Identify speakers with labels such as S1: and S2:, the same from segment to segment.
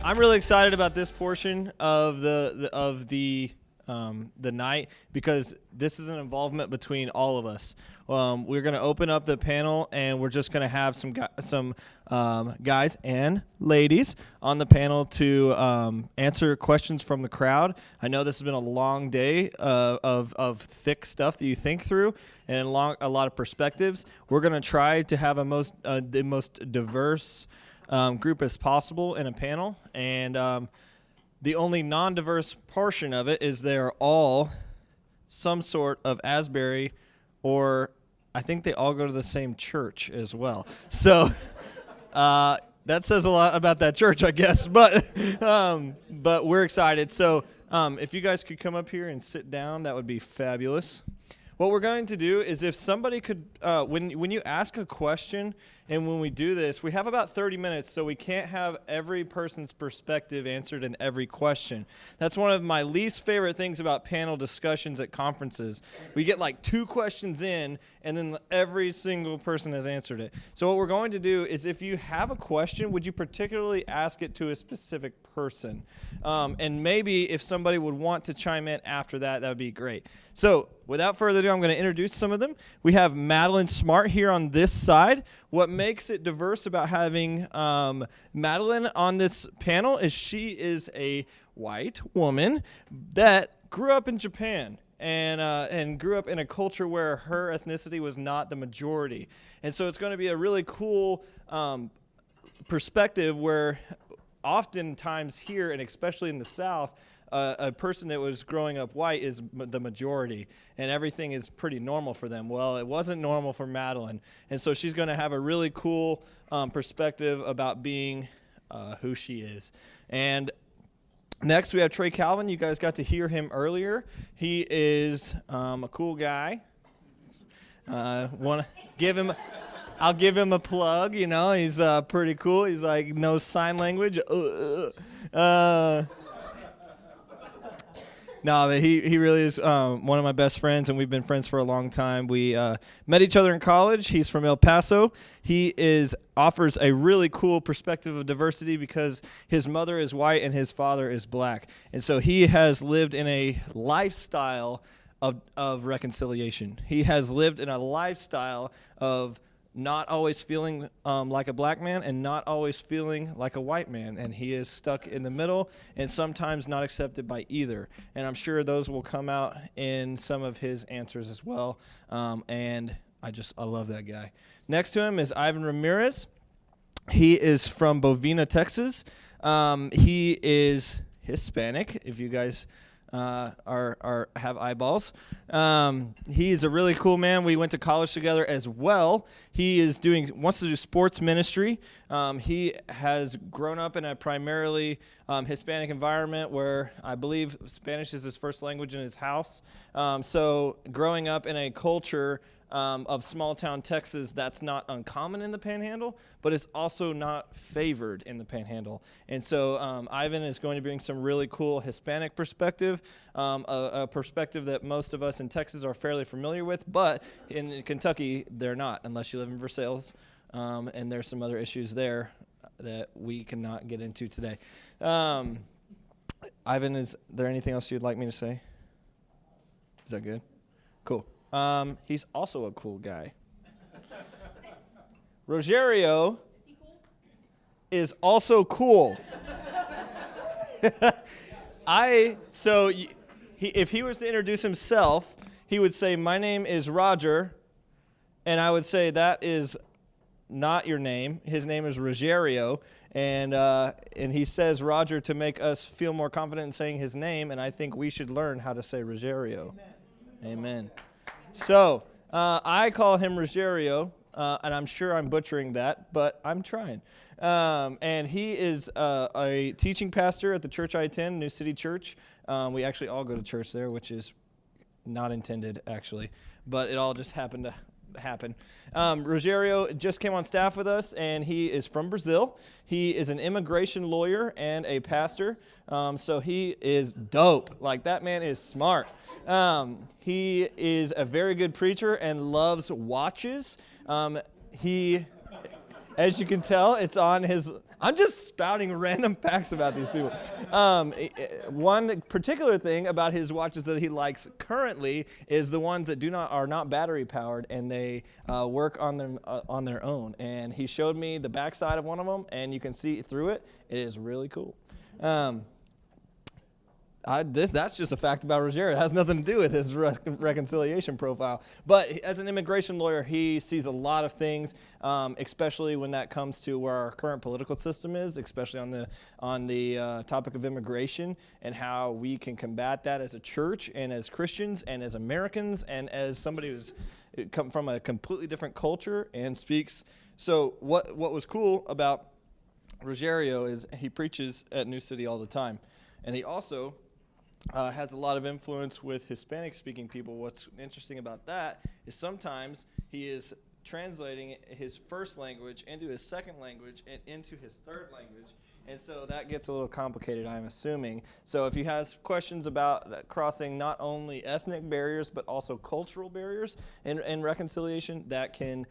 S1: I'm really excited about this portion of the night because this is an involvement between all of us. We're going to open up the panel, and we're just going to have some guys and ladies on the panel to answer questions from the crowd. I know this has been a long day of thick stuff that you think through and a lot of perspectives. We're going to try to have the most diverse group as possible in a panel, and the only non-diverse portion of it is they're all some sort of Asbury, or I think they all go to the same church as well. So that says a lot about that church, I guess. But we're excited. So if you guys could come up here and sit down, that would be fabulous. What we're going to do is if somebody could, when you ask a question, and when we do this, we have about 30 minutes, so we can't have every person's perspective answered in every question. That's one of my least favorite things about panel discussions at conferences. We get like 2 questions in, and then every single person has answered it. So what we're going to do is if you have a question, would you particularly ask it to a specific person? And maybe if somebody would want to chime in after that, that would be great. So without further ado, I'm going to introduce some of them. We have Madeline Smart here on this side. What makes it diverse about having Madeline on this panel is she is a white woman that grew up in Japan and grew up in a culture where her ethnicity was not the majority. And so it's going to be a really cool perspective where oftentimes here, and especially in the South, a person that was growing up white is the majority, and everything is pretty normal for them. Well, it wasn't normal for Madeline, and so she's going to have a really cool perspective about being who she is. And next, we have Trey Calvin. You guys got to hear him earlier. He is a cool guy. I'll give him a plug. You know, he's pretty cool. He's like knows sign language. No, but he really is one of my best friends, and we've been friends for a long time. We met each other in college. He's from El Paso. He offers a really cool perspective of diversity because his mother is white and his father is black. And so he has lived in a lifestyle of reconciliation. He has lived in a lifestyle of not always feeling like a black man and not always feeling like a white man. And he is stuck in the middle and sometimes not accepted by either. And I'm sure those will come out in some of his answers as well. And I love that guy. Next to him is Ivan Ramirez. He is from Bovina, Texas. He is Hispanic, if you guys have eyeballs. He's a really cool man. We went to college together as well. He wants to do sports ministry. He has grown up in a primarily Hispanic environment where I believe Spanish is his first language in his house. So growing up in a culture of small town Texas, that's not uncommon in the Panhandle, but it's also not favored in the Panhandle. And so Ivan is going to bring some really cool Hispanic perspective, a perspective that most of us in Texas are fairly familiar with, but in Kentucky, they're not, unless you live in Versailles, and there's some other issues there that we cannot get into today. Ivan, is there anything else you'd like me to say? Is that good? Cool. He's also a cool guy. Rogerio is also cool. If he was to introduce himself, he would say, "My name is Roger," and I would say, "That is not your name. His name is Rogerio," and he says Roger to make us feel more confident in saying his name, and I think we should learn how to say Rogerio. Amen. So I call him Rogerio, and I'm sure I'm butchering that, but I'm trying. And he is a teaching pastor at the church I attend, New City Church. We actually all go to church there, which is not intended, actually, but it all just happened to happen. Rogerio just came on staff with us, and he is from Brazil. He is an immigration lawyer and a pastor, so he is dope. Like, that man is smart. He is a very good preacher and loves watches. As you can tell, it's on his I'm just spouting random facts about these people. One particular thing about his watches that he likes currently is the ones that are not battery powered, and they work on them on their own. And he showed me the backside of one of them, and you can see through it. It is really cool. That's just a fact about Rogério. It has nothing to do with his reconciliation profile. But as an immigration lawyer, he sees a lot of things, especially when that comes to where our current political system is, especially on the topic of immigration and how we can combat that as a church and as Christians and as Americans and as somebody who's come from a completely different culture and speaks. So what was cool about Rogério is he preaches at New City all the time, and he also has a lot of influence with Hispanic-speaking people. What's interesting about that is sometimes he is translating his first language into his second language and into his third language, and so that gets a little complicated, I'm assuming. So if you have questions about crossing not only ethnic barriers but also cultural barriers in reconciliation, that can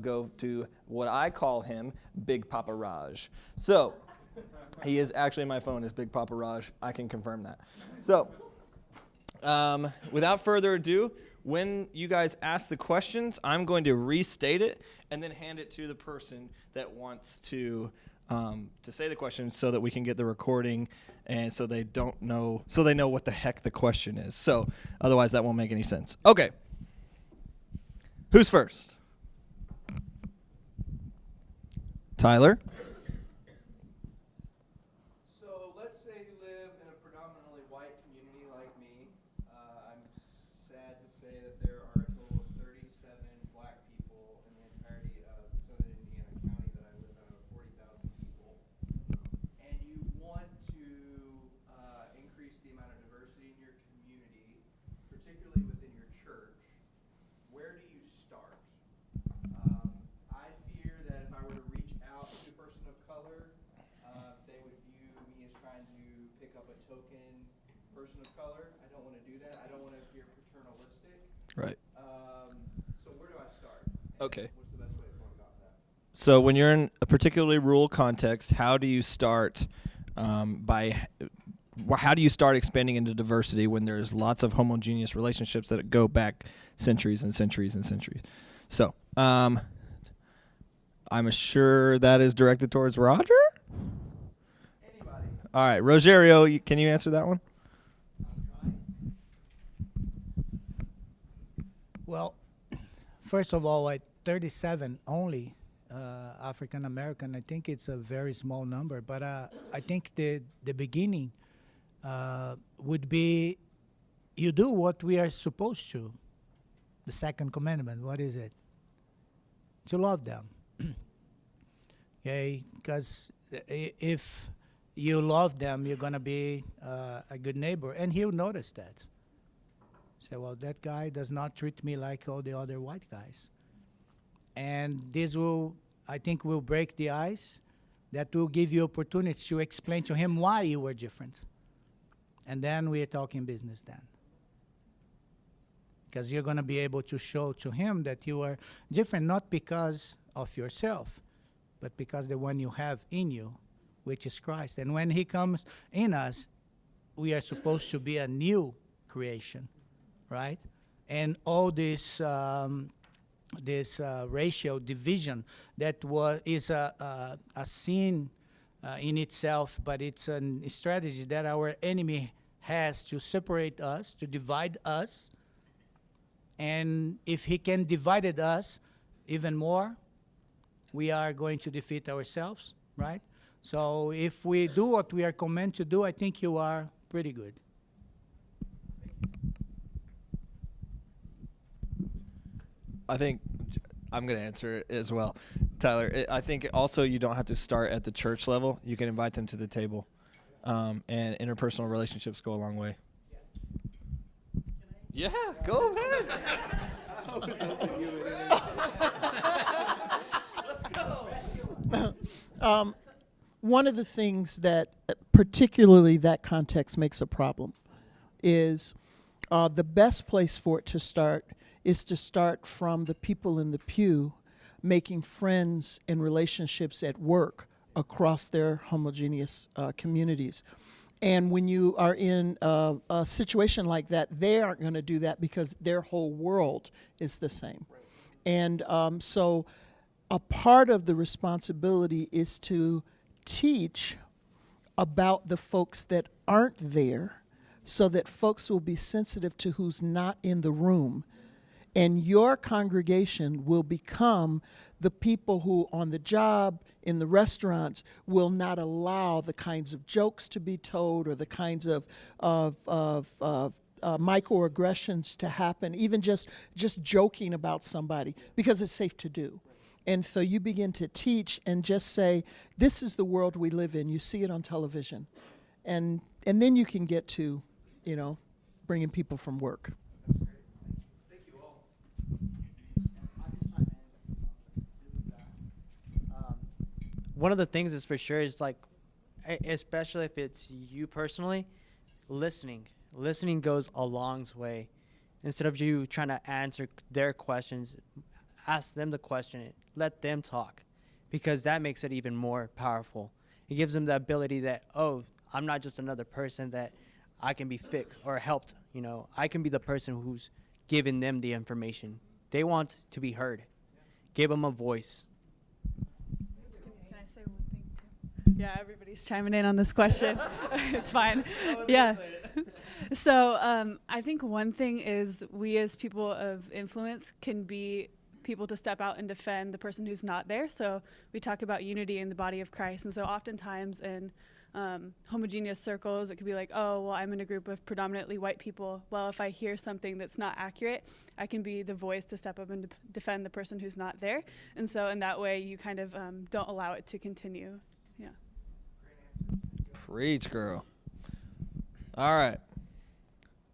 S1: go to what I call him Big Papa Raj. So he is actually, my phone is Big Papa Raj. I can confirm that. So, without further ado, when you guys ask the questions, I'm going to restate it and then hand it to the person that wants to say the question, so that we can get the recording, and so they know what the heck the question is. So, otherwise, that won't make any sense. Okay. Who's first? Tyler.
S2: Person of color. I don't want to do that. I don't want to appear paternalistic.
S1: Right.
S2: So where do I start?
S1: Okay.
S2: What's the best way of going about that?
S1: So when you're in a particularly rural context, how do you start how do you start expanding into diversity when there's lots of homogeneous relationships that go back centuries and centuries and centuries? So I'm sure that is directed towards Roger?
S2: Anybody.
S1: All right. Rogério, can you answer that one?
S3: Well, first of all, at 37 only African American, I think it's a very small number. But I think the beginning would be you do what we are supposed to. The second commandment, what is it? To love them. Okay, because if you love them, you're going to be a good neighbor. And he'll notice that. Say, well, that guy does not treat me like all the other white guys. And this will, I think, will break the ice. That will give you opportunity to explain to him why you were different. And then we are talking business then. Because you're going to be able to show to him that you are different, not because of yourself, but because the one you have in you, which is Christ. And when he comes in us, we are supposed to be a new creation. Right, and all this racial division that is a sin in itself, but it's a strategy that our enemy has to separate us, to divide us. And if he can divide us even more, we are going to defeat ourselves. Right. So if we do what we are commanded to do, I think you are pretty good.
S1: I think I'm going to answer it as well. Tyler, I think also you don't have to start at the church level. You can invite them to the table. And interpersonal relationships go a long way. Yeah, go ahead.
S4: Let's go. One of the things that particularly that context makes a problem is the best place for it to start is to start from the people in the pew making friends and relationships at work across their homogeneous communities. And when you are in a situation like that, they aren't going to do that because their whole world is the same. And so a part of the responsibility is to teach about the folks that aren't there so that folks will be sensitive to who's not in the room. And your congregation will become the people who on the job, in the restaurants, will not allow the kinds of jokes to be told or the kinds of microaggressions to happen, even just joking about somebody, because it's safe to do. And so you begin to teach and just say, this is the world we live in. You see it on television. And then you can get to, bringing people from work.
S2: Thank you all.
S5: One of the things is for sure is like, especially if it's you personally, listening. Listening goes a long way. Instead of you trying to answer their questions, ask them the question, let them talk, because that makes it even more powerful. It gives them the ability that, oh, I'm not just another person that I can be fixed or helped. I can be the person who's giving them the information. They want to be heard. Give them a voice.
S6: Can I say one thing too? Yeah, everybody's chiming in on this question. It's fine. Yeah. So I think one thing is we as people of influence can be people to step out and defend the person who's not there. So we talk about unity in the body of Christ. And so oftentimes in homogeneous circles, it could be like, oh, well, I'm in a group of predominantly white people. Well, if I hear something that's not accurate, I can be the voice to step up and defend the person who's not there. And so in that way, you kind of don't allow it to continue. Yeah.
S1: Preach, girl. All right.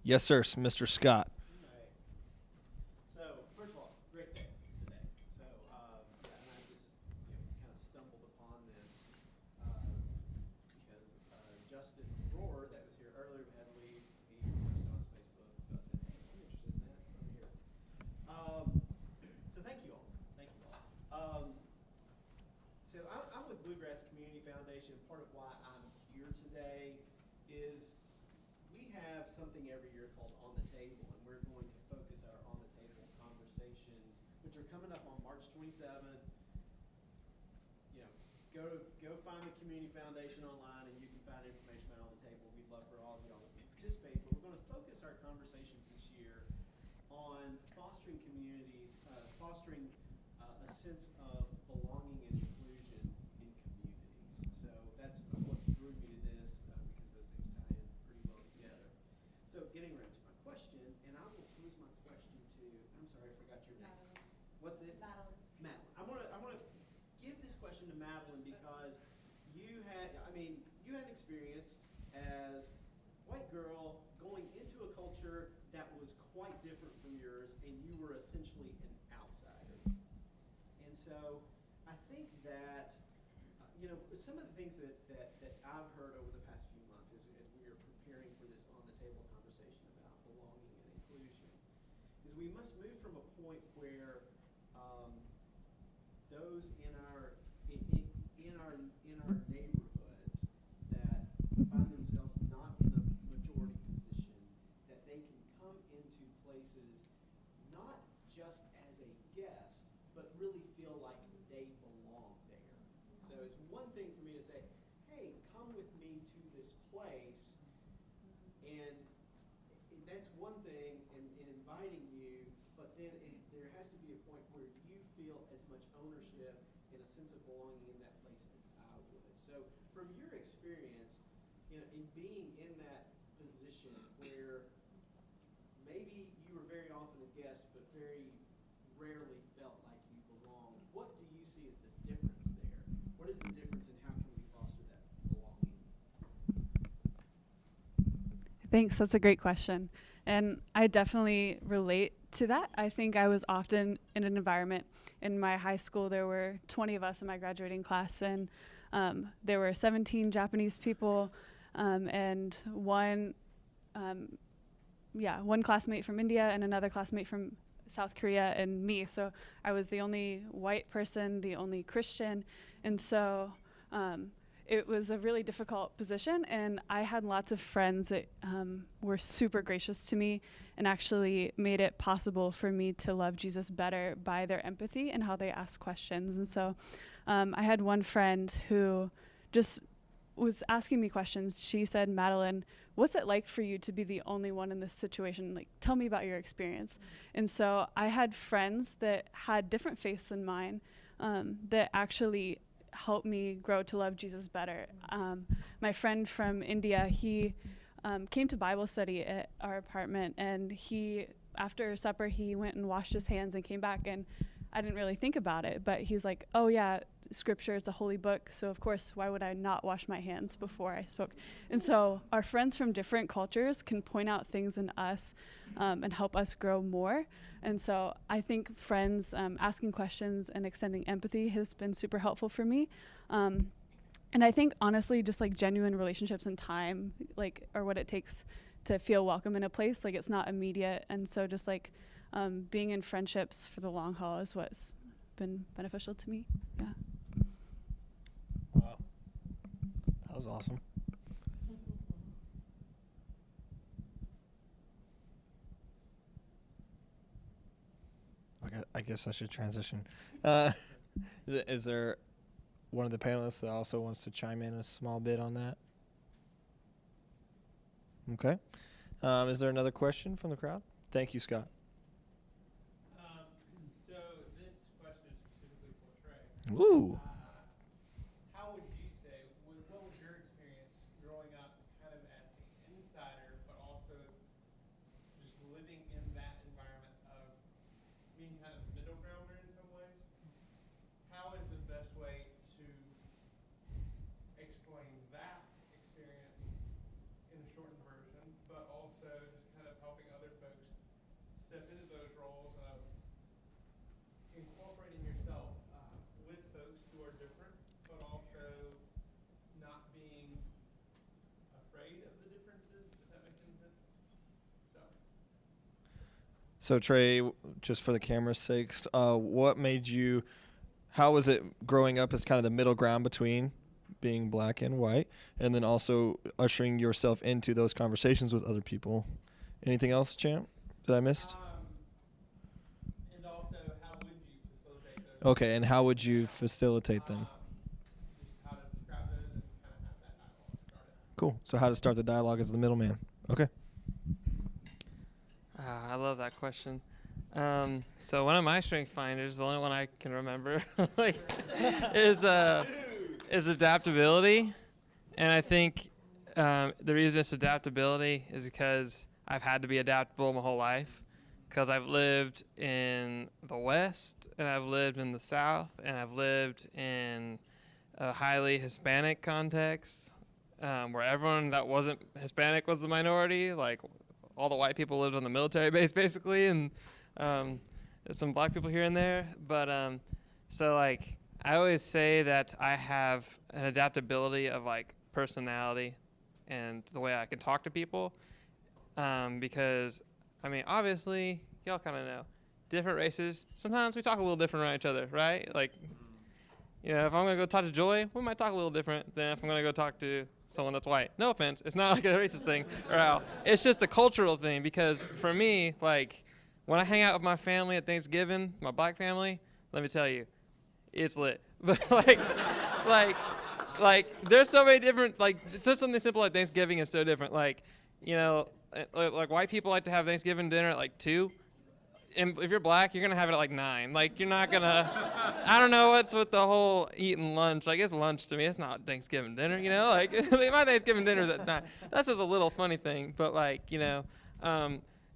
S1: Yes, sir, Mr. Scott.
S2: So, first of all, great day today. So, and I just kind of stumbled upon this because Justin Rohr, that was here earlier, had to leave. He posted on his Facebook. So I said, hey, I'm interested in that. So I'm here. So thank you all. Thank you all. So I'm with Bluegrass Community Foundation. Part of why I'm here today is we have something every year called On the Table, and we're going to focus our On the Table conversations, which are coming up on March 27th. Go find the Community Foundation online, and you can find information about On the Table. We'd love for all of y'all to participate, but we're going to focus our conversations this year on fostering communities, fostering a sense of belonging and inclusion in communities. So that's what drew me to this, because those things tie in pretty well together. So getting right to my question, and I will pose my question to, I'm sorry, I forgot your name.
S6: Madeline.
S2: What's it?
S6: Madeline.
S2: Madeline. I want to give this question to Madeline because you had experience as white girl going into a culture that was quite different from yours, and you were essentially an outsider. And so I think that some of the things that I've heard over the past few months as we are preparing for this On the Table conversation about belonging and inclusion is we must move from a point where those in our neighborhoods that find themselves not in a majority position, that they can come into places not just as a guest, but really feel like they belong there. So it's one thing for me to say, hey, come with me to this place, and that's one thing in inviting you, but then there has to be a point where you feel as much ownership and a sense of belonging in that place as I would. So from your experience, in being in that position where maybe you were very often a guest, but very rarely felt like you belonged, what do you see as the difference there? What is the difference, and how can we foster that belonging?
S6: Thanks. That's a great question. And I definitely relate to that. I think I was often in an environment. In my high school, there were 20 of us in my graduating class, and there were 17 Japanese people, and one classmate from India and another classmate from South Korea and me. So I was the only white person, the only Christian. And so It was a really difficult position, and I had lots of friends that were super gracious to me and actually made it possible for me to love Jesus better by their empathy and how they ask questions. And so I had one friend who just was asking me questions. She said, "Madeline, what's it like for you to be the only one in this situation? Like, tell me about your experience." And so I had friends that had different faiths than mine that actually helped me grow to love Jesus better. My friend from India, he came to Bible study at our apartment, and after supper, he went and washed his hands and came back, and I didn't really think about it, but he's like, "Oh yeah, scripture, it's a holy book, so of course, why would I not wash my hands before I spoke?" And so our friends from different cultures can point out things in us and help us grow more. And so I think friends asking questions and extending empathy has been super helpful for me. And I think honestly, just like genuine relationships and time, like, are what it takes to feel welcome in a place. Like, it's not immediate. And so just like being in friendships for the long haul is what's been beneficial to me. Yeah.
S1: Wow. That was awesome. Okay, I guess I should transition. Is there one of the panelists that also wants to chime in a small bit on that? Okay. Is there another question from the crowd? Thank you, Scott.
S7: So this question is specifically for Trey.
S1: Woo.
S7: How would you say, what was your experience growing up kind of as an insider, but also just living in that environment of being kind of a middle grounder in some ways? How is the best way to explain that experience in a shortened version, but also just kind of helping other folks step into those roles of incorporating yourself with folks who are different, but also not being afraid of the differences, if that makes any sense?
S1: So Trey, just for the camera's sakes, what made you? How was it growing up as kind of the middle ground between being black and white, and then also ushering yourself into those conversations with other people? Anything else, Champ, that I missed?
S7: And also, how would you facilitate those?
S1: Okay, and how would you facilitate them?
S7: Just how to describe those and kind of have that dialogue started.
S1: Cool. So how to start the dialogue as the middleman. Okay.
S8: I love that question. So one of my strength finders, the only one I can remember, is adaptability. And I think the reason it's adaptability is because I've had to be adaptable my whole life. Because I've lived in the West, and I've lived in the South, and I've lived in a highly Hispanic context, where everyone that wasn't Hispanic was the minority. Like, all the white people lived on the military base, basically, and there's some black people here and there. But so, like, I always say that I have an adaptability of, like, personality and the way I can talk to people, because, I mean, obviously, y'all kind of know, different races, sometimes we talk a little different around each other, right? Like, you know, if I'm going to go talk to Joy, we might talk a little different than if I'm going to go talk to someone that's white. No offense. It's not like a racist thing or how. It's just a cultural thing, because for me, like, when I hang out with my family at Thanksgiving, my black family, let me tell you, it's lit. But like there's so many different, like, just something simple like Thanksgiving is so different. Like, you know, like white people like to have Thanksgiving dinner at like 2. And if you're black, you're going to have it at like 9. Like, you're not going to, I don't know what's with the whole eating lunch. Like, it's lunch to me. It's not Thanksgiving dinner, you know? Like, my Thanksgiving dinner's at 9. That's just a little funny thing. But, like, you know,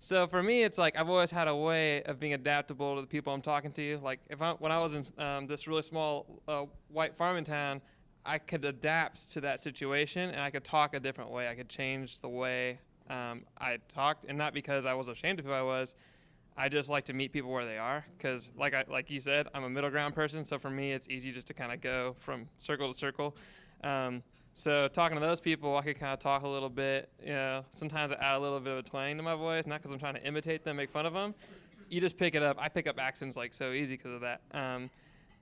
S8: so for me, it's like I've always had a way of being adaptable to the people I'm talking to. Like, when I was in this really small white farming town, I could adapt to that situation, and I could talk a different way. I could change the way I talked, and not because I was ashamed of who I was. I just like to meet people where they are, because like you said, I'm a middle ground person, so for me it's easy just to kind of go from circle to circle. So talking to those people, I could kind of talk a little bit, you know, sometimes I add a little bit of a twang to my voice, not because I'm trying to imitate them, make fun of them. You just pick it up. I pick up accents like so easy because of that.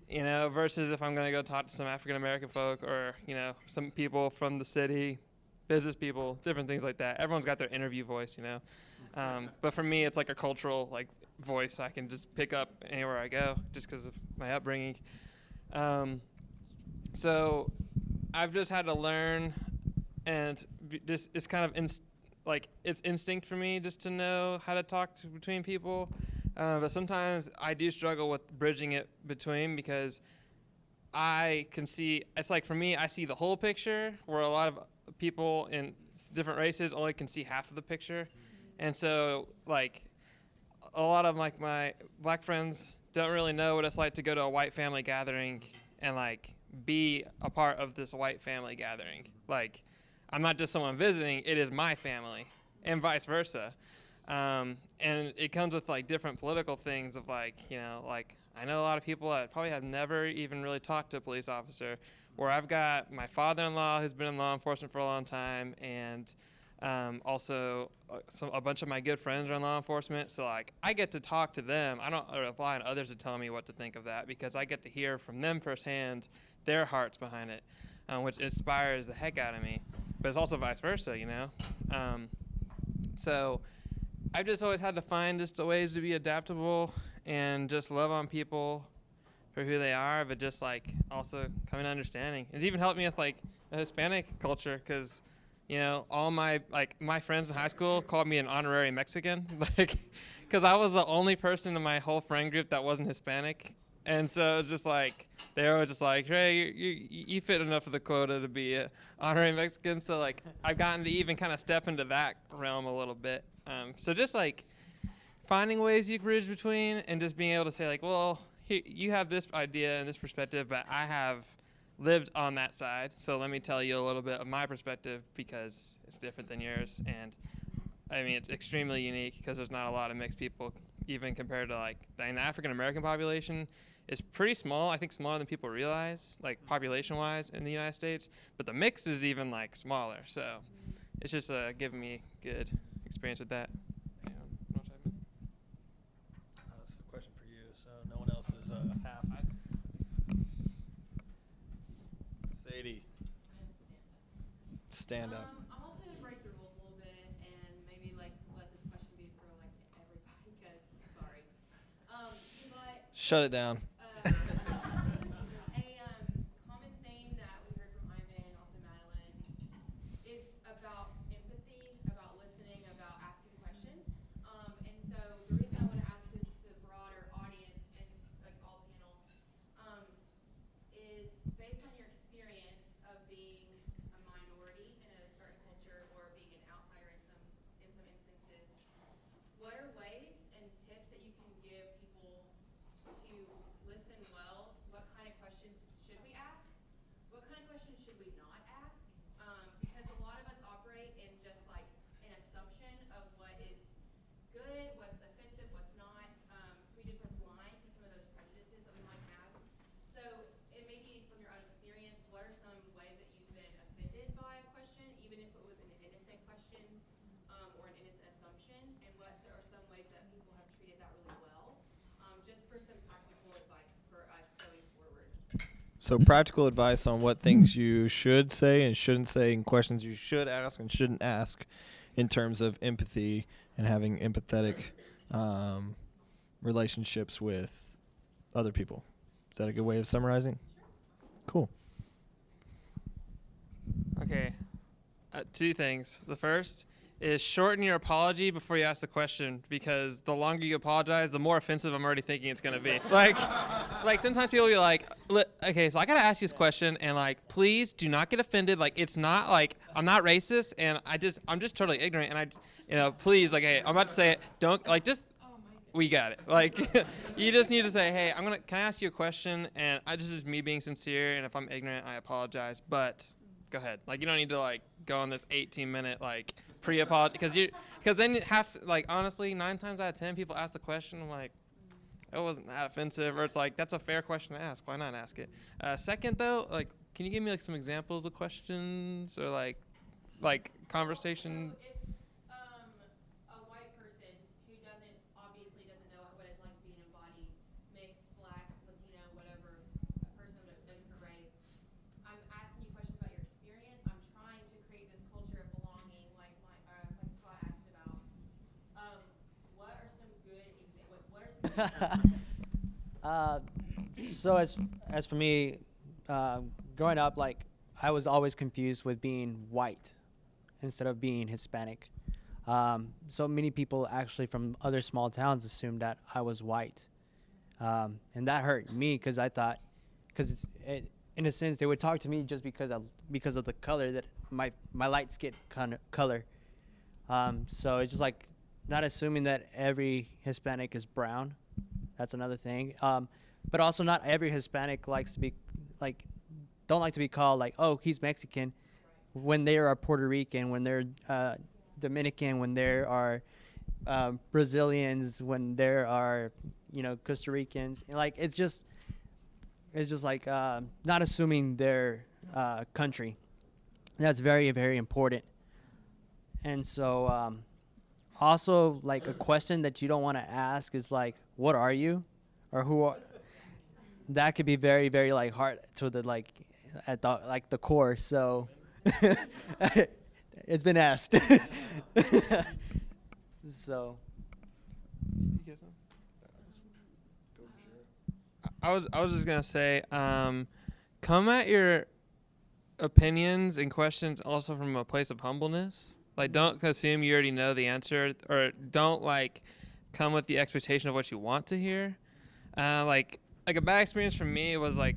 S8: you know, versus if I'm going to go talk to some African American folk or, you know, some people from the city, business people, different things like that. Everyone's got their interview voice, you know. But for me, it's like a cultural like voice I can just pick up anywhere I go just because of my upbringing. So I've just had to learn, and just it's kind of like it's instinct for me just to know how to talk between people. But sometimes I do struggle with bridging it between, because I can see, it's like for me, I see the whole picture, where a lot of people in different races only can see half of the picture. And so like a lot of like my black friends don't really know what it's like to go to a white family gathering and like be a part of this white family gathering. Like, I'm not just someone visiting, it is my family, and vice versa. And it comes with like different political things of like, you know, like I know a lot of people that probably have never even really talked to a police officer, where I've got my father-in-law who's been in law enforcement for a long time, and also a bunch of my good friends are in law enforcement. So like I get to talk to them. I don't rely on others to tell me what to think of that, because I get to hear from them firsthand their hearts behind it, which inspires the heck out of me. But it's also vice versa, you know. So I've just always had to find just ways to be adaptable and just love on people for who they are, but just like also coming to understanding. It's even helped me with like a Hispanic culture, because you know, all my friends in high school called me an honorary Mexican, like, because I was the only person in my whole friend group that wasn't Hispanic. And so it's just like, they were just like, hey, you fit enough of the quota to be an honorary Mexican. So like, I've gotten to even kind of step into that realm a little bit. So just like finding ways you can bridge between, and just being able to say like, well, here, you have this idea and this perspective, but I have lived on that side. So let me tell you a little bit of my perspective, because it's different than yours. And I mean, it's extremely unique because there's not a lot of mixed people, even compared to like the African American population is pretty small. I think smaller than people realize, like population wise in the United States, but the mix is even like smaller. So it's just given me good experience with that.
S9: That's a question for you. So no one else is half. Sadie.
S1: Stand up.
S10: I'm also gonna break the rules a little bit and maybe like let this question be for like everybody, because sorry. But
S1: Shut it down.
S10: a common theme that we heard from Ivan and also Madeline is about empathy, about listening, about asking questions. And so the reason I want to ask this to the broader audience and like all panel is based on your experience of being a minority in a certain culture or being an outsider in some instances. What are ways and tips that you can give people to listen well? What kind of questions should we ask? What kind of questions should we not ask? Because a lot of us operate in just like an assumption of what is good, what's offensive, what's not. So we just are blind to some of those prejudices that we might have. So it may be from your own experience, what are some ways that you've been offended by a question, even if it was an innocent question or an innocent assumption? And what are some ways that people have treated that really well? Just for some practical advice for us going forward.
S1: So practical advice on what things you should say and shouldn't say, and questions you should ask and shouldn't ask in terms of empathy and having empathetic relationships with other people. Is that a good way of summarizing? Cool.
S8: Okay, two things. The first is shorten your apology before you ask the question, because the longer you apologize, the more offensive I'm already thinking it's gonna be. Like sometimes people will be like, okay, so I gotta ask you this question, and like, please do not get offended. Like, it's not like I'm not racist, and I'm just totally ignorant, and please, like, hey, I'm about to say it. Don't like just. We got it. Like, you just need to say, hey, can I ask you a question? And this is me being sincere, and if I'm ignorant, I apologize, but go ahead. Like, you don't need to like go on this 18-minute like pre-apology, because then you have to, like, honestly, 9 times out of 10 people ask the question, I'm like, it wasn't that offensive, or it's like, that's a fair question to ask. Why not ask it? Second though, like, can you give me like some examples of questions or like conversation?
S10: So if a white person who obviously doesn't know what it's like to be in a body, mixed, black, Latino, whatever,
S5: So as for me, growing up, like I was always confused with being white instead of being Hispanic. So many people actually from other small towns assumed that I was white, and that hurt me because I thought, in a sense they would talk to me just because of the color that my light skin color. So it's just like not assuming that every Hispanic is brown. That's another thing. But also not every Hispanic likes to be don't like to be called like, oh, he's Mexican, when they are Puerto Rican, when they're Dominican, when there are Brazilians, when there are Costa Ricans. Like it's just like not assuming their country. That's very, very important. And so also like a question that you don't want to ask is like, what are you, or who are? That could be very, very like hard to the like at the core. So it's been asked. So
S8: I was just gonna say, come at your opinions and questions also from a place of humbleness. Like, don't assume you already know the answer, or don't like come with the expectation of what you want to hear. Like a bad experience for me was like,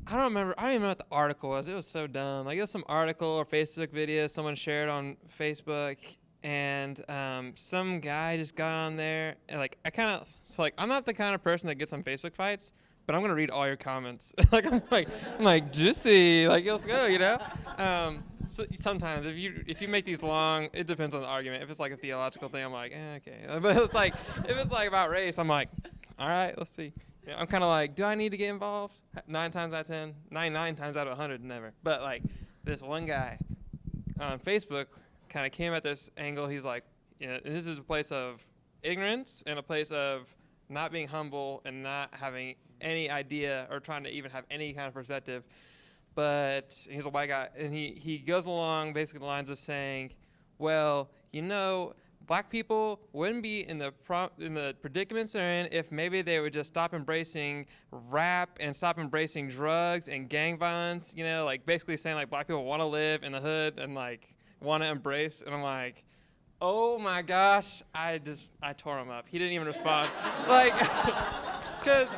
S8: I don't even know what the article was. It was so dumb. Like it was some article or Facebook video someone shared on Facebook, and some guy just got on there, and like I'm not the kind of person that gets on Facebook fights, but I'm gonna read all your comments. I'm like juicy, like let's go, So sometimes if you make these long, it depends on the argument. If it's like a theological thing, I'm like, okay. But it's like if it's like about race, I'm like, all right, let's see. I'm kind of like, do I need to get involved? 9 times out of 10, 99 times out of 100, never. But like this one guy on Facebook kind of came at this angle. He's like, this is a place of ignorance and a place of not being humble and not having any idea or trying to even have any kind of perspective. But he's a white guy, and he goes along basically the lines of saying, well, black people wouldn't be in the predicaments they're in if maybe they would just stop embracing rap and stop embracing drugs and gang violence, like basically saying like black people want to live in the hood and like want to embrace. And I'm like, oh my gosh, I tore him up. He didn't even respond. Like, because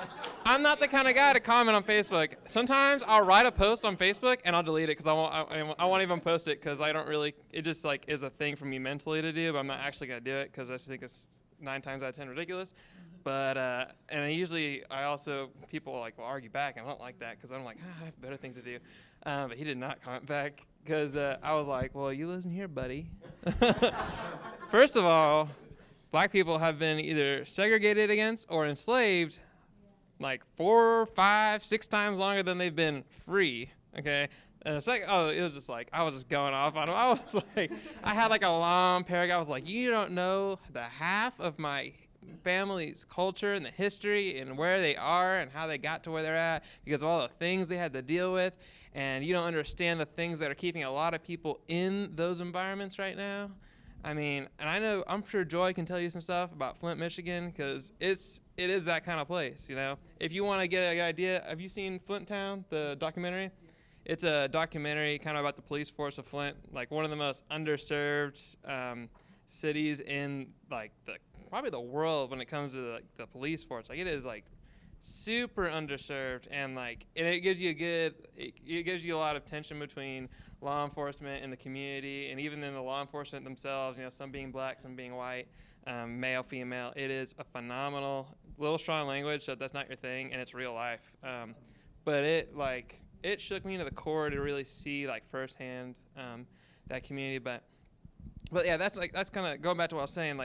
S8: I'm not the kind of guy to comment on Facebook. Sometimes I'll write a post on Facebook and I'll delete it because I won't even post it because I don't really, it just like is a thing for me mentally to do, but I'm not actually going to do it because I just think it's 9 times out of 10 ridiculous. But, and people like will argue back, and I don't like that because I'm like, I have better things to do. But he did not comment back because I was like, well, you listen here, buddy. First of all, black people have been either segregated against or enslaved like 4, 5, 6 times longer than they've been free, okay? And it's like, it was just like, I was just going off on him. I was like, I had like a long paragraph. I was like, you don't know the half of my family's culture and the history and where they are and how they got to where they're at because of all the things they had to deal with. And you don't understand the things that are keeping a lot of people in those environments right now. I mean, and I'm sure Joy can tell you some stuff about Flint, Michigan, because it is that kind of place, If you want to get an idea, have you seen Flint Town, the documentary? It's a documentary kind of about the police force of Flint, like one of the most underserved cities in like probably the world when it comes to the police force. Like it is like super underserved, and it gives you it gives you a lot of tension between law enforcement and the community, and even in the law enforcement themselves, some being black, some being white, male, female. It is a phenomenal, little strong language, so that's not your thing, and it's real life. But it shook me to the core to really see firsthand that community. But yeah, that's kind of going back to what I was saying.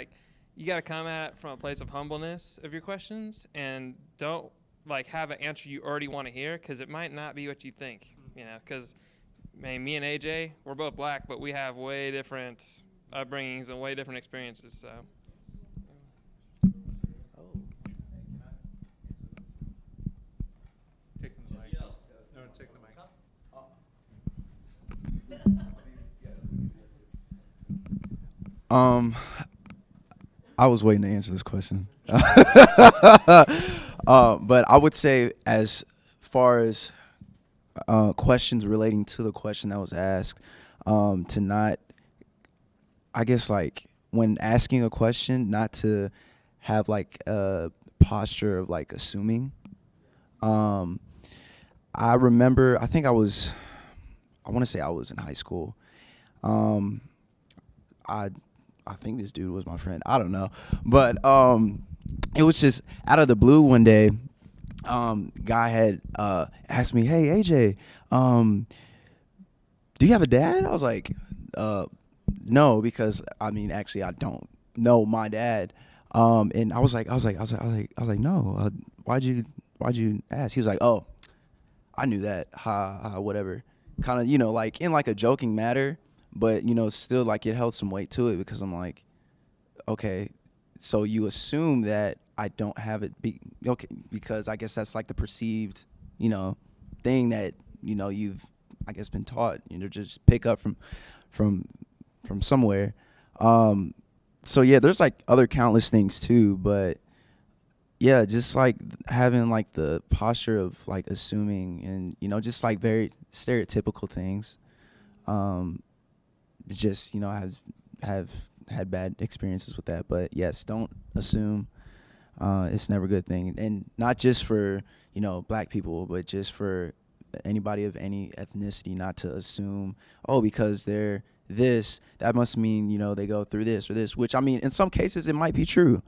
S8: You got to come at it from a place of humbleness of your questions, and don't have an answer you already want to hear, because it might not be what you think. Because me and AJ, we're both black, but we have way different upbringings and way different experiences. So.
S7: Take the mic. No, take the mic.
S11: I was waiting to answer this question. But I would say, as far as questions relating to the question that was asked, to not, I guess, like, when asking a question, not to have like a posture of like assuming. I remember, I want to say I was in high school. I think this dude was my friend. I don't know. But it was just out of the blue one day, guy had asked me, "Hey, AJ, do you have a dad?" I was like, no, because I mean, actually, I don't know my dad. And I was like, no. Why'd you ask? He was like, "Oh, I knew that. Ha, whatever." Kind of, like in like a joking matter, but still like it held some weight to it, because I'm like, okay, so you assume that I don't have it, okay, because I guess that's like the perceived, thing that you've, I guess, been taught, just pick up from somewhere. So yeah, there's like other countless things too, but yeah, just like having like the posture of like assuming, and just like very stereotypical things. Just have had bad experiences with that, but yes, don't assume. It's never a good thing, and not just for black people, but just for anybody of any ethnicity, not to assume, oh, because they're this, that must mean they go through this or this, which, I mean, in some cases it might be true.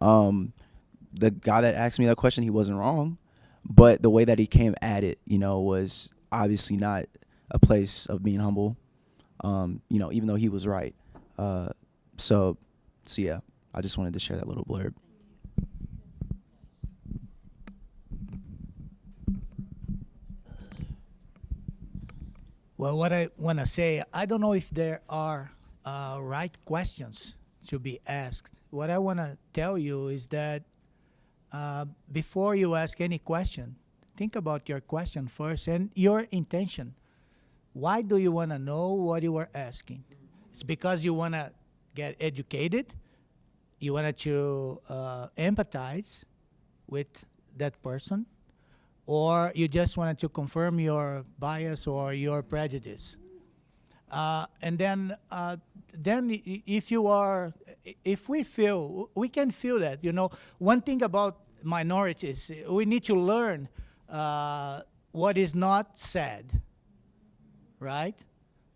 S11: The guy that asked me that question, he wasn't wrong, but the way that he came at it, was obviously not a place of being humble. Even though he was right. So yeah, I just wanted to share that little blurb.
S3: Well, what I want to say, I don't know if there are right questions to be asked. What I want to tell you is that before you ask any question, think about your question first and your intention. Why do you want to know what you are asking? It's because you want to get educated, you want to empathize with that person, or you just wanted to confirm your bias or your prejudice. And then if we feel, we can feel that, one thing about minorities, we need to learn what is not said, right?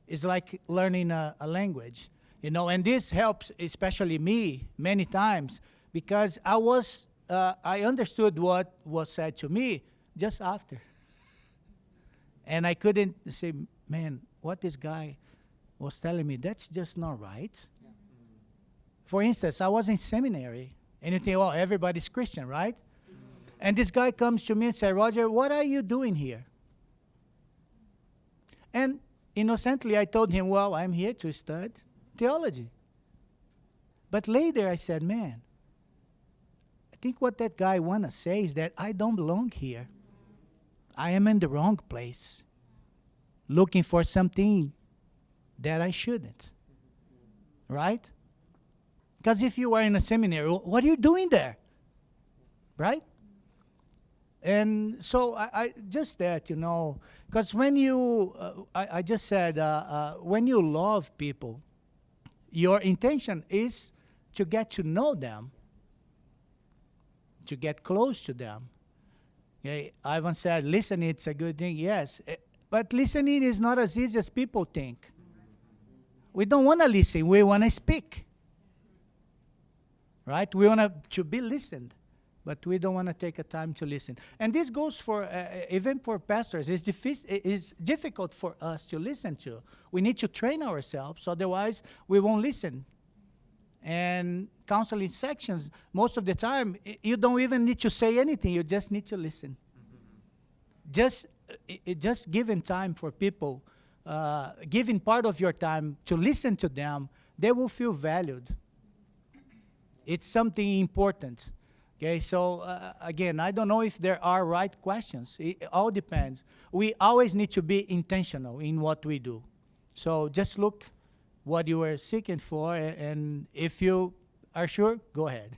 S3: It's like learning a language, and this helps, especially me, many times, because I understood what was said to me just after. And I couldn't say, man, what this guy was telling me, that's just not right. For instance, I was in seminary, and you think, oh, everybody's Christian, right? And this guy comes to me and says, Roger, what are you doing here? And innocently, I told him, well, I'm here to study theology. But later I said, man, I think what that guy want to say is that I don't belong here. I am in the wrong place, looking for something that I shouldn't, right? Because if you are in a seminary, what are you doing there, right? And so I just that, because when you, I just said, when you love people, your intention is to get to know them, to get close to them. Okay? Ivan said, listening, it's a good thing. Yes, but listening is not as easy as people think. We don't want to listen. We want to speak, right? We want to be listened. But we don't want to take a time to listen. And this goes for, even for pastors, it's difficult for us to listen to. We need to train ourselves, otherwise we won't listen. And counseling sections, most of the time, you don't even need to say anything, you just need to listen. Just giving time for people, giving part of your time to listen to them, they will feel valued. It's something important. Okay, so again, I don't know if there are right questions. It all depends. We always need to be intentional in what we do. So just look what you are seeking for, and if you are sure, go ahead.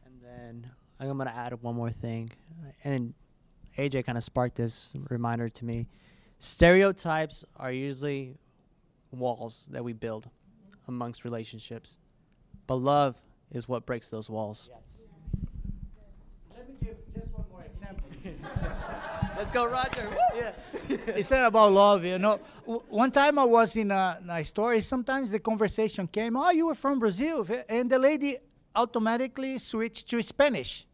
S5: And then I'm going to add one more thing. And AJ kind of sparked this reminder to me. Stereotypes are usually walls that we build amongst relationships. But love is what breaks those walls.
S3: Let me give just one more example.
S5: Let's go, Roger.
S3: Yeah. It's not about love, you know. One time I was in a store. Sometimes the conversation came, oh, you were from Brazil. And the lady automatically switched to Spanish.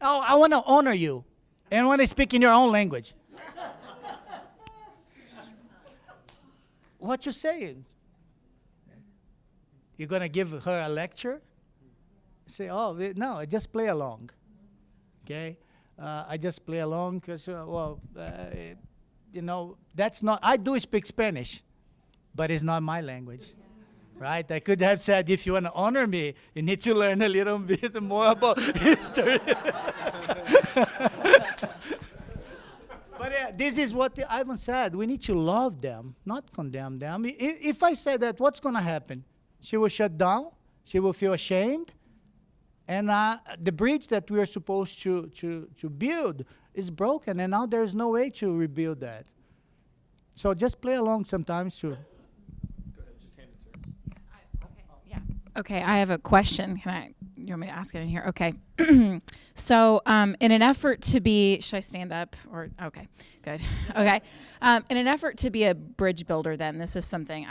S3: Oh, I want to honor you. And want to speak in your own language. What you saying? You're going to give her a lecture? Say, oh, no, I just play along. Okay? I just play along because, you know, that's not, I do speak Spanish, but it's not my language. Right? I could have said, if you want to honor me, you need to learn a little bit more about history. But this is what Ivan said. We need to love them, not condemn them. If I say that, what's going to happen? She will shut down. She will feel ashamed. And the bridge that we are supposed to build is broken, and now there's no way to rebuild that. So just play along sometimes too.
S12: Okay, I have a question. You want me to ask it in here? Okay. So, in an effort to be, should I stand up or, okay, good. Okay. In an effort to be a bridge builder, then, this is something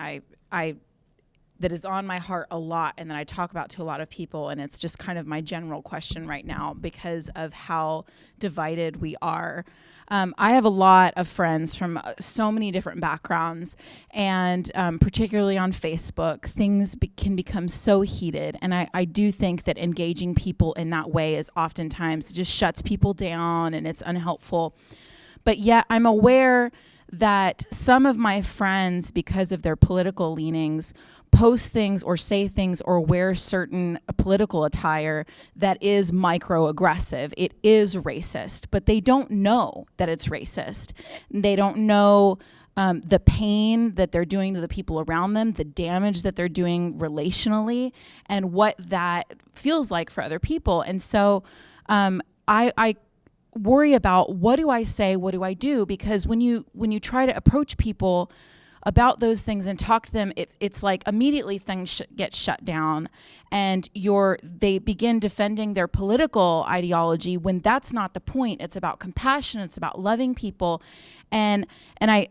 S12: that is on my heart a lot and that I talk about to a lot of people, and it's just kind of my general question right now because of how divided we are. I have a lot of friends from so many different backgrounds, and particularly on Facebook, things can become so heated, and I do think that engaging people in that way is oftentimes just shuts people down and it's unhelpful. But yet I'm aware that some of my friends, because of their political leanings, post things or say things or wear certain political attire that is microaggressive. It is racist, but they don't know that it's racist. They don't know the pain that they're doing to the people around them, the damage that they're doing relationally, and what that feels like for other people. And so I worry about, what do I say, what do I do? Because when you try to approach people about those things and talk to them, it's like immediately things get shut down, and they begin defending their political ideology when that's not the point. It's about compassion. It's about loving people, and I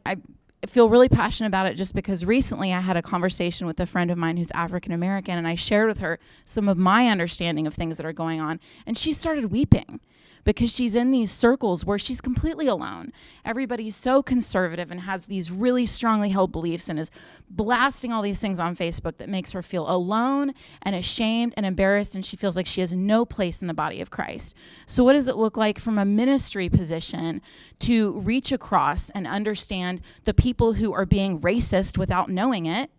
S12: feel really passionate about it just because recently I had a conversation with a friend of mine who's African American, and I shared with her some of my understanding of things that are going on, and she started weeping. Because she's in these circles where she's completely alone. Everybody's so conservative and has these really strongly held beliefs and is blasting all these things on Facebook that makes her feel alone and ashamed and embarrassed, and she feels like she has no place in the body of Christ. So what does it look like from a ministry position to reach across and understand the people who are being racist without knowing it,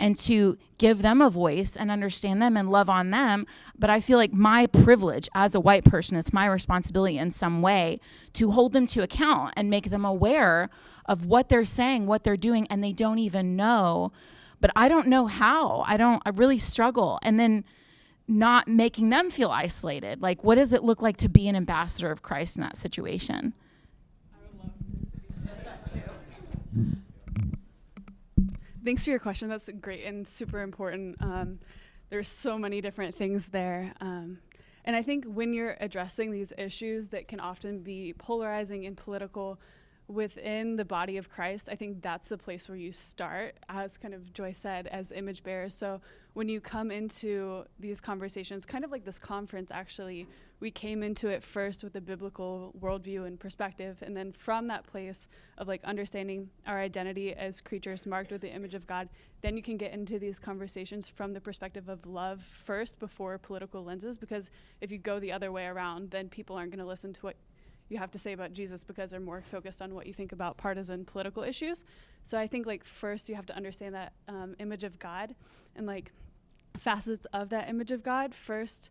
S12: and to give them a voice and understand them and love on them? But I feel like my privilege as a white person, it's my responsibility in some way to hold them to account and make them aware of what they're saying, what they're doing, and they don't even know. But I don't know how. I really struggle. And then not making them feel isolated. Like, what does it look like to be an ambassador of Christ in that situation?
S6: I would love to speak to this too. Thanks for your question. That's great and super important. There's so many different things there. And I think when you're addressing these issues that can often be polarizing and political within the body of Christ, I think that's the place where you start, as kind of Joy said, as image bearers. So when you come into these conversations, kind of like this conference actually, we came into it first with a biblical worldview and perspective, and then from that place of like understanding our identity as creatures marked with the image of God, then you can get into these conversations from the perspective of love first before political lenses, because if you go the other way around, then people aren't going to listen to what you have to say about Jesus because they're more focused on what you think about partisan political issues. So I think like first you have to understand that image of God and like facets of that image of God. First,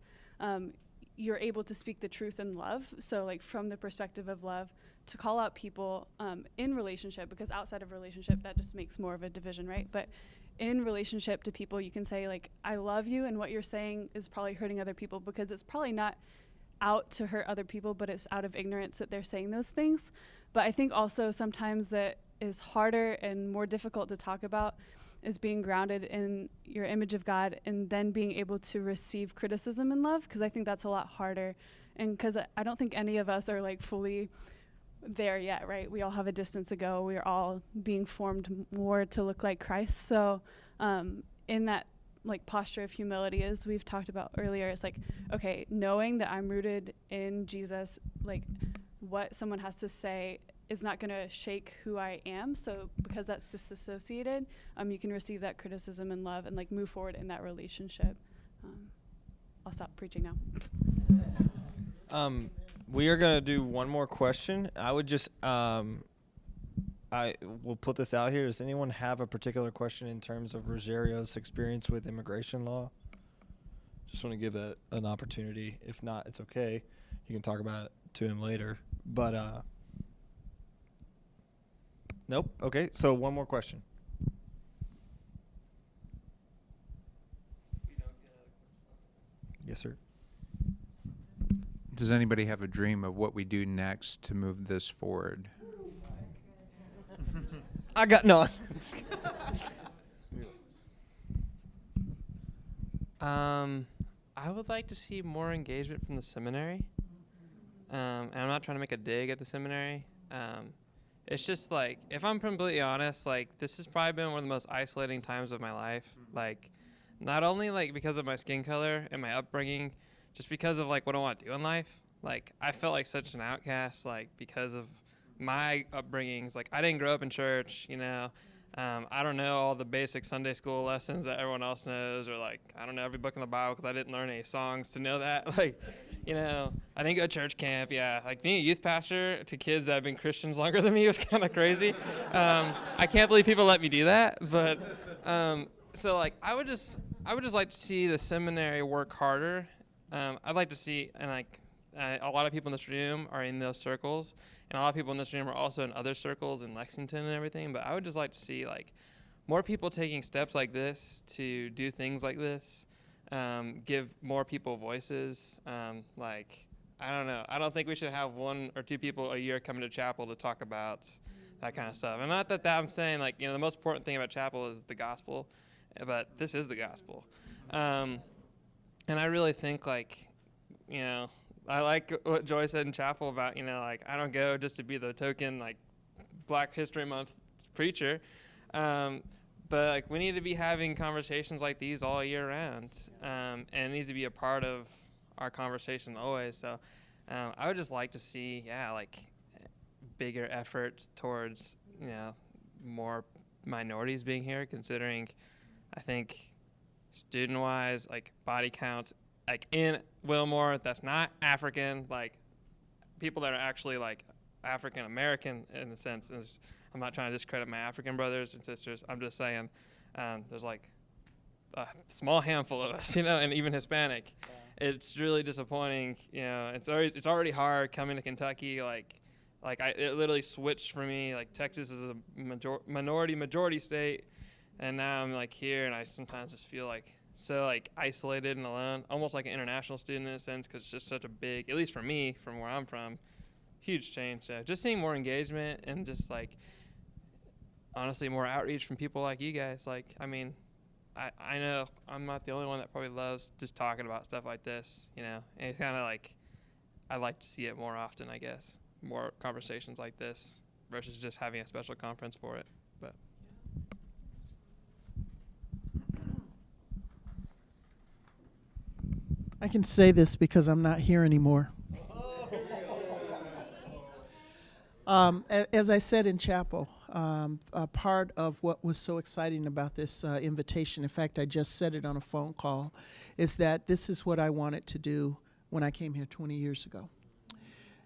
S6: you're able to speak the truth in love. So like from the perspective of love, to call out people in relationship, because outside of relationship, that just makes more of a division, right? But in relationship to people, you can say like, I love you, and what you're saying is probably hurting other people, because it's probably not out to hurt other people, but it's out of ignorance that they're saying those things. But I think also sometimes that is harder and more difficult to talk about is being grounded in your image of God, and then being able to receive criticism in love, because I think that's a lot harder. And because I don't think any of us are like fully there yet, right? We all have a distance to go. We're all being formed more to look like Christ. So in that like posture of humility, as we've talked about earlier, it's like, okay, knowing that I'm rooted in Jesus, like what someone has to say is not going to shake who I am. So because that's disassociated, you can receive that criticism and love and like move forward in that relationship. I'll stop preaching now.
S1: We are gonna do one more question. I would just I will put this out here. Does anyone have a particular question in terms of Rogério's experience with immigration law? Just want to give that an opportunity. If not, it's okay. You can talk about it to him later. But nope. Okay. So one more question. Yes, sir.
S13: Does anybody have a dream of what we do next to move this forward?
S1: I got no.
S8: I would like to see more engagement from the seminary. And I'm not trying to make a dig at the seminary. It's just like, if I'm completely honest, like this has probably been one of the most isolating times of my life. Like, not only like because of my skin color and my upbringing, just because of like what I want to do in life. Like I felt like such an outcast, like because of my upbringings. Like I didn't grow up in church, you know. I don't know all the basic Sunday school lessons that everyone else knows, or like I don't know every book in the Bible because I didn't learn any songs to know that. Like, you know, I didn't go to church camp. Yeah, like being a youth pastor to kids that have been Christians longer than me was kind of crazy. I can't believe people let me do that. But so like I would just like to see the seminary work harder. I'd like to see, and like a lot of people in this room are in those circles, and a lot of people in this room are also in other circles in Lexington and everything. But I would just like to see like more people taking steps like this to do things like this, give more people voices. Like I don't know, I don't think we should have 1 or 2 people a year coming to chapel to talk about that kind of stuff. And not that I'm saying like, you know, the most important thing about chapel is the gospel, but this is the gospel. And I really think, like, you know, I like what Joy said in chapel about, you know, like, I don't go just to be the token, like, Black History Month preacher. But, like, we need to be having conversations like these all year round. And it needs to be a part of our conversation always. So I would just like to see, yeah, like, bigger effort towards, you know, more minorities being here, considering, I think, student-wise, like body count, like in Wilmore, that's not African, like people that are actually like African American in a sense. I'm not trying to discredit my African brothers and sisters. I'm just saying there's like a small handful of us, you know, and even Hispanic. Yeah. It's really disappointing, you know. It's already hard coming to Kentucky. Like it literally switched for me. Like Texas is a majority state. And now I'm like here, and I sometimes just feel like so like isolated and alone, almost like an international student in a sense, because it's just such a big, at least for me, from where I'm from, huge change. So just seeing more engagement and just like honestly more outreach from people like you guys. Like, I mean, I know I'm not the only one that probably loves just talking about stuff like this, you know. And it's kind of like I'd like to see it more often, I guess, more conversations like this versus just having a special conference for it. But.
S4: I can say this because I'm not here anymore. As I said in chapel, a part of what was so exciting about this invitation, in fact, I just said it on a phone call, is that this is what I wanted to do when I came here 20 years ago.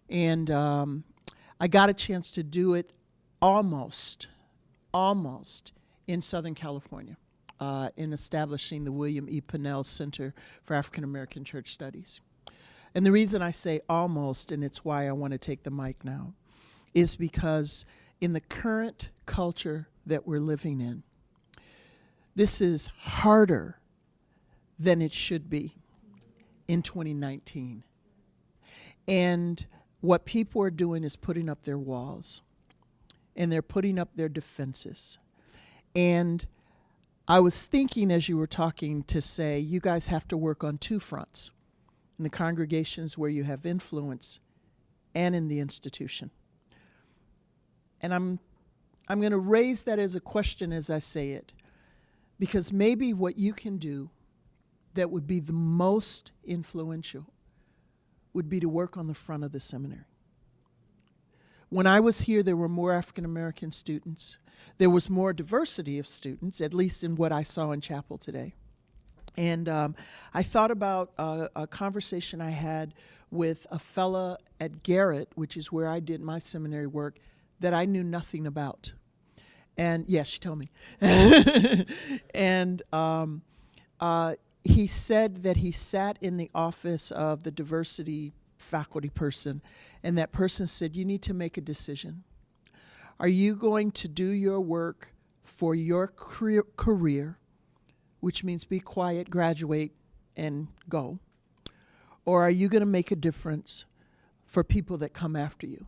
S4: And I got a chance to do it almost in Southern California. In establishing the William E. Pennell Center for African American Church Studies. And the reason I say almost, and it's why I want to take the mic now, is because in the current culture that we're living in, This is harder than it should be in 2019. And what people are doing is putting up their walls, and they're putting up their defenses. And I was thinking as you were talking to say, you guys have to work on two fronts, in the congregations where you have influence and in the institution. And I'm going to raise that as a question as I say it, because maybe what you can do that would be the most influential would be to work on the front of the seminary. When I was here, there were more African American students. There was more diversity of students, at least in what I saw in chapel today. And I thought about a conversation I had with a fella at Garrett, which is where I did my seminary work, that I knew nothing about. And yes, she told me. And he said that he sat in the office of the diversity faculty person, and that person said, you need to make a decision. Are you going to do your work for your career, which means be quiet, graduate, and go? Or are you going to make a difference for people that come after you?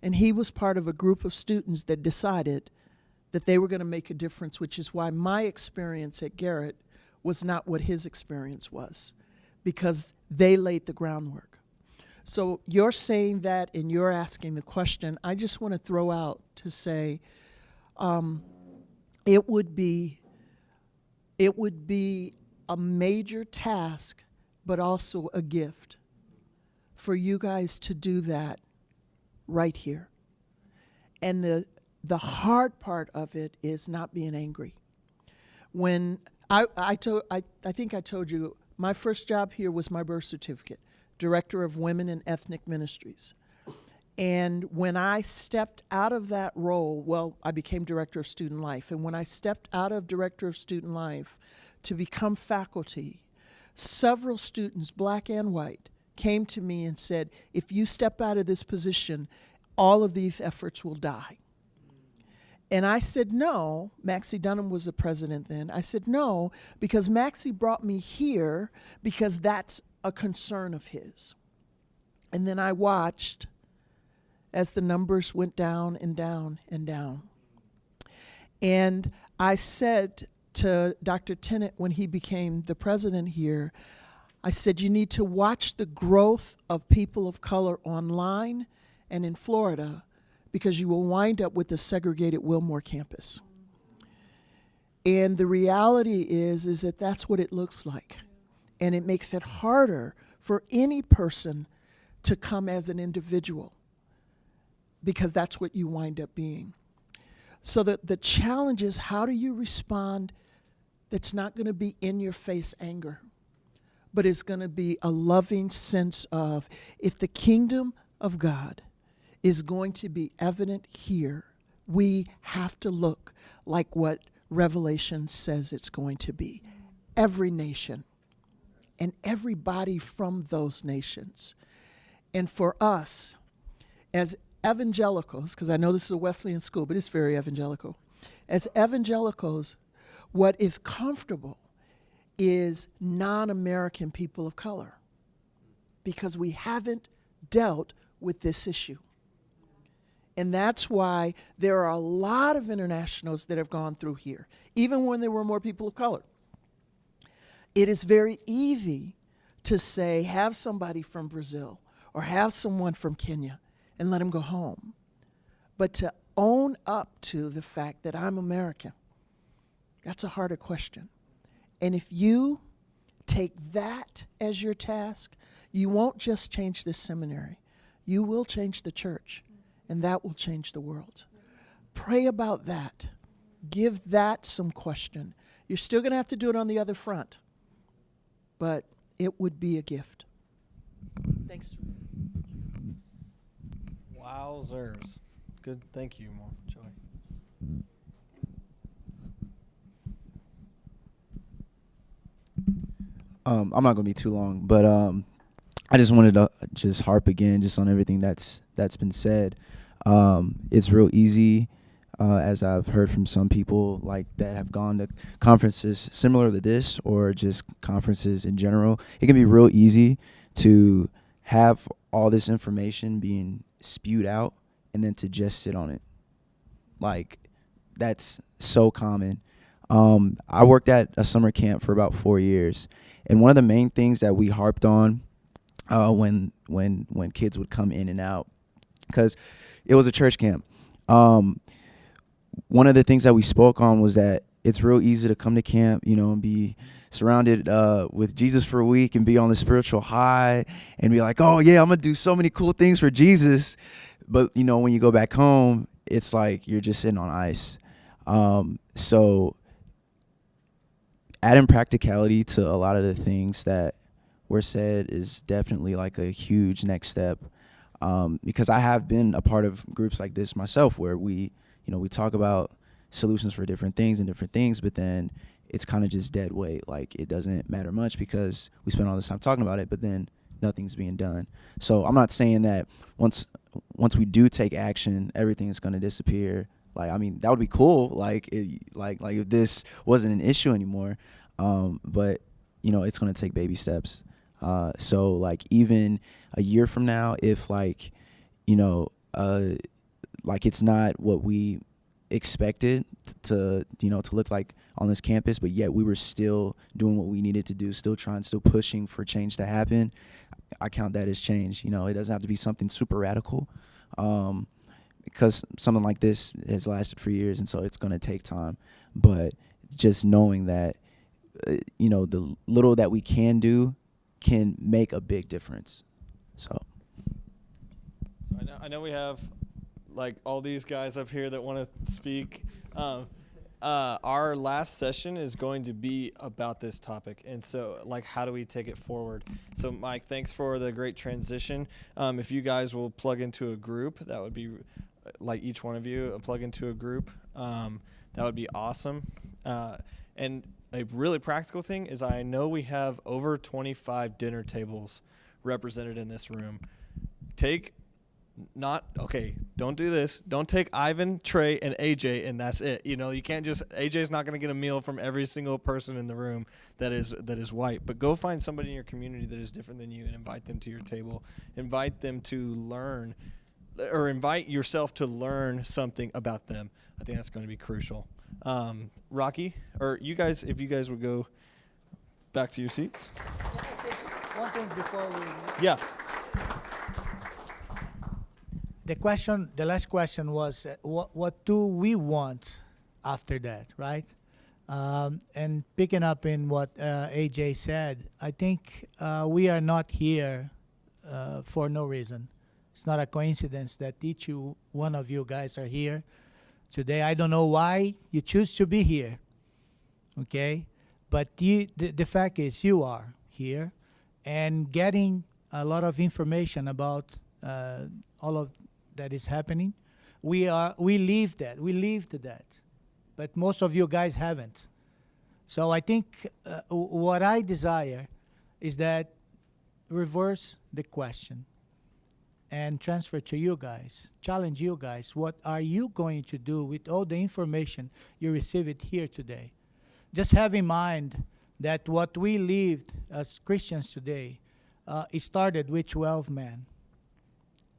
S4: And he was part of a group of students that decided that they were going to make a difference, which is why my experience at Garrett was not what his experience was, because they laid the groundwork. So you're saying that and you're asking the question, I just want to throw out to say it would be a major task, but also a gift for you guys to do that right here. And the hard part of it is not being angry. When I think I told you, my first job here was my birth certificate, Director of Women and Ethnic Ministries. And when I stepped out of that role, well, I became Director of Student Life. And when I stepped out of Director of Student Life to become faculty, several students, black and white, came to me and said, if you step out of this position, all of these efforts will die. And I said no. Maxie Dunham was the president then. I said no, because Maxie brought me here because that's a concern of his. And then I watched as the numbers went down and down and down. And I said to Dr. Tennant when he became the president here, I said, you need to watch the growth of people of color online and in Florida, because you will wind up with a segregated Wilmore campus. And the reality is that that's what it looks like. And it makes it harder for any person to come as an individual, because that's what you wind up being. So the challenge is, how do you respond that's not going to be in your face anger, but is going to be a loving sense of, if the kingdom of God is going to be evident here, we have to look like what Revelation says it's going to be. Every nation and everybody from those nations. And for us, as evangelicals, because I know this is a Wesleyan school, but it's very evangelical. As evangelicals, what is comfortable is non-American people of color, because we haven't dealt with this issue. And that's why there are a lot of internationals that have gone through here, even when there were more people of color. It is very easy to say, have somebody from Brazil or have someone from Kenya and let them go home. But to own up to the fact that I'm American, that's a harder question. And if you take that as your task, you won't just change this seminary. You will change the church, and that will change the world. Pray about that. Give that some question. You're still going to have to do it on the other front, but it would be a gift. Thanks.
S9: Wowzers. Good. Thank you, Joey.
S11: I'm not gonna be too long, but I just wanted to just harp again just on everything that's been said. It's real easy as I've heard from some people like that have gone to conferences similar to this or just conferences in general. It can be real easy to have all this information being spewed out and then to just sit on it. Like, that's so common. I worked at a summer camp for about 4 years, and one of the main things that we harped on when kids would come in and out, because it was a church camp, one of the things that we spoke on was that it's real easy to come to camp, you know, and be surrounded with Jesus for a week and be on the spiritual high and be like, oh yeah, I'm gonna do so many cool things for Jesus. But you know, when you go back home, it's like you're just sitting on ice. So adding practicality to a lot of the things that were said is definitely like a huge next step. Because I have been a part of groups like this myself where we talk about solutions for different things, but then it's kind of just dead weight. Like, it doesn't matter much because we spend all this time talking about it, but then nothing's being done. So I'm not saying that once we do take action, everything's going to disappear. Like, I mean, that would be cool. Like, if this wasn't an issue anymore. But you know, it's going to take baby steps. So like, even a year from now, if like, you know, like it's not what we expected to look like on this campus, but yet we were still doing what we needed to do, still pushing for change to happen, I count that as change. You know, it doesn't have to be something super radical, because something like this has lasted for years, and so it's going to take time. But just knowing that, you know, the little that we can do can make a big difference. So
S1: I know we have like all these guys up here that want to speak. Our last session is going to be about this topic, and so like, how do we take it forward? So Mike, thanks for the great transition. If you guys will plug into a group, that would be like each one of you plug into a group. That would be awesome. And a really practical thing is, I know we have over 25 dinner tables represented in this room. Don't do this. Don't take Ivan, Trey, and AJ, and that's it. You know, you can't just, AJ's not going to get a meal from every single person in the room that is white. But go find somebody in your community that is different than you and invite them to your table. Invite them to learn, or invite yourself to learn something about them. I think that's going to be crucial. Rocky, or you guys, if you guys would go back to your seats.
S3: One thing before we...
S1: Yeah.
S3: The last question was, what do we want after that, right? And picking up in what AJ said, I think we are not here for no reason. It's not a coincidence that each one of you guys are here today. I don't know why you choose to be here, okay? But the fact is, you are here and getting a lot of information about all of that is happening. We lived that, but most of you guys haven't. So I think what I desire is that reverse the question and transfer to you guys, challenge you guys. What are you going to do with all the information you received here today? Just have in mind that what we lived as Christians today, it started with 12 men.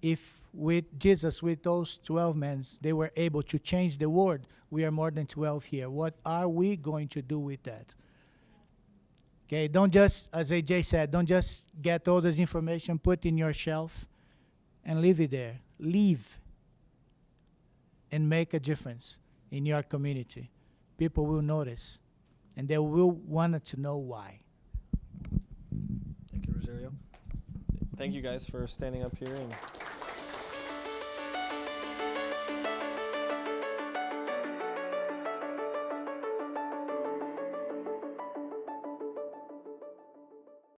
S3: If with Jesus, with those 12 men, they were able to change the world, we are more than 12 here. What are we going to do with that? Okay, don't just, as AJ said, don't just get all this information, put in your shelf, and leave it there. Leave and make a difference in your community. People will notice, and they will want to know why.
S1: Thank you, Rosario. Thank you guys for standing up here and